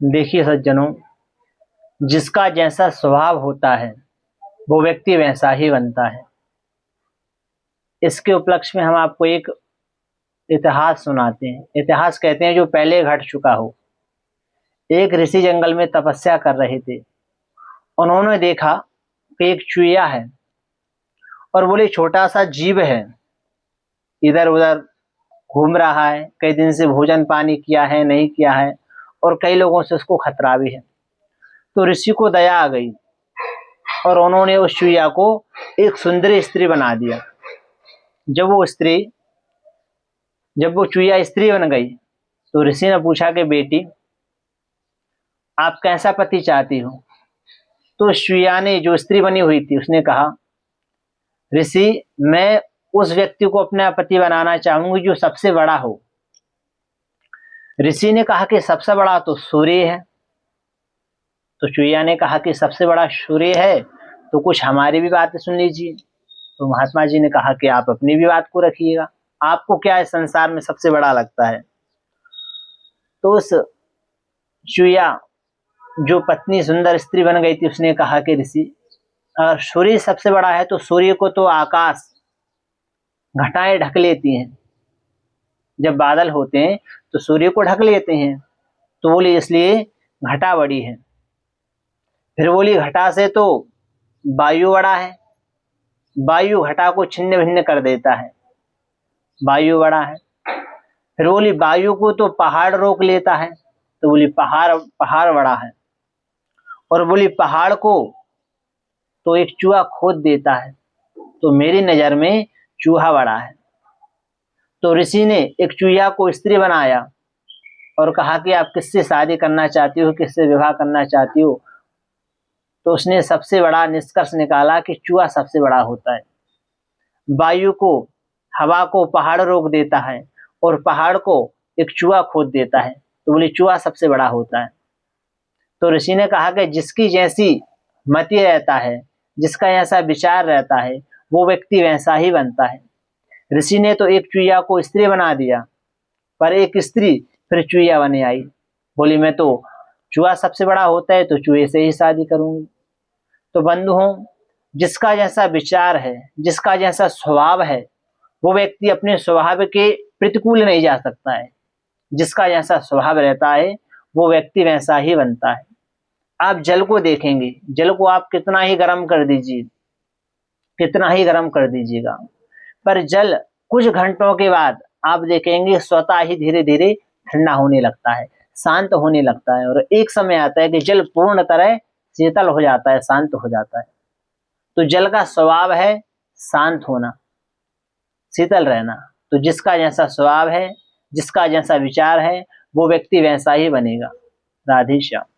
देखिए सज्जनों, जिसका जैसा स्वभाव होता है वो व्यक्ति वैसा ही बनता है। इसके उपलक्ष्य में हम आपको एक इतिहास सुनाते हैं। इतिहास कहते हैं जो पहले घट चुका हो। एक ऋषि जंगल में तपस्या कर रहे थे। उन्होंने देखा कि एक चूहिया है और बोले छोटा सा जीव है, इधर उधर घूम रहा है, कई दिन से भोजन पानी किया है नहीं किया है और कई लोगों से उसको खतरा भी है। तो ऋषि को दया आ गई और उन्होंने उस चूहिया को एक सुंदरी स्त्री बना दिया। जब वो चूहिया स्त्री बन गई तो ऋषि ने पूछा कि बेटी, आप कैसा पति चाहती हो? तो उस चूहिया ने, जो स्त्री बनी हुई थी, उसने कहा, ऋषि, मैं उस व्यक्ति को अपना पति बनाना चाहूंगी जो सबसे बड़ा हो। ऋषि ने कहा कि सबसे बड़ा तो सूर्य है। तो चूहिया ने कहा कि सबसे बड़ा सूर्य है तो कुछ हमारी भी बातें सुन लीजिए। तो महात्मा जी ने कहा कि आप अपनी भी बात को रखिएगा, आपको क्या इस संसार में सबसे बड़ा लगता है? तो उस चूहिया, जो पत्नी सुंदर स्त्री बन गई थी, उसने कहा कि ऋषि, अगर सूर्य सबसे बड़ा है तो सूर्य को तो आकाश, घटाएं ढक लेती हैं। जब बादल होते हैं तो सूर्य को ढक लेते हैं। तो बोली इसलिए घटा बड़ी है। फिर बोली घटा से तो वायु बड़ा है, वायु घटा को छिन्न भिन्न कर देता है, वायु बड़ा है। फिर बोली वायु को तो पहाड़ रोक लेता है। तो बोली पहाड़ बड़ा है। और बोली पहाड़ को तो एक चूहा खोद देता है। तो मेरी नजर में चूहा बड़ा है। तो ऋषि ने एक चूहिया को स्त्री बनाया और कहा कि आप किससे शादी करना चाहती हो, किससे विवाह करना चाहती हो? तो उसने सबसे बड़ा निष्कर्ष निकाला कि चूहा सबसे बड़ा होता है। वायु को, हवा को पहाड़ रोक देता है और पहाड़ को एक चूहा खोद देता है। तो बोले चूहा सबसे बड़ा होता है। तो ऋषि ने कहा कि जिसकी जैसी मति रहता है, जिसका ऐसा विचार रहता है, वो व्यक्ति वैसा ही बनता है। ऋषि ने तो एक चूहिया को स्त्री बना दिया, पर एक स्त्री फिर चूहिया बने आई। बोली मैं तो, चूहा सबसे बड़ा होता है तो चूहे से ही शादी करूंगी। तो बंधुओं, जिसका जैसा विचार है, जिसका जैसा स्वभाव है, वो व्यक्ति अपने स्वभाव के प्रतिकूल नहीं जा सकता है। जिसका जैसा स्वभाव रहता है वो व्यक्ति वैसा ही बनता है। आप जल को देखेंगे, जल को आप कितना ही गर्म कर दीजिए, कितना ही गर्म कर दीजिएगा, पर जल कुछ घंटों के बाद आप देखेंगे स्वतः ही धीरे धीरे ठंडा होने लगता है, शांत होने लगता है। और एक समय आता है कि जल पूर्ण तरह शीतल हो जाता है, शांत हो जाता है। तो जल का स्वभाव है शांत होना, शीतल रहना। तो जिसका जैसा स्वभाव है, जिसका जैसा विचार है, वो व्यक्ति वैसा ही बनेगा। राधे श्याम।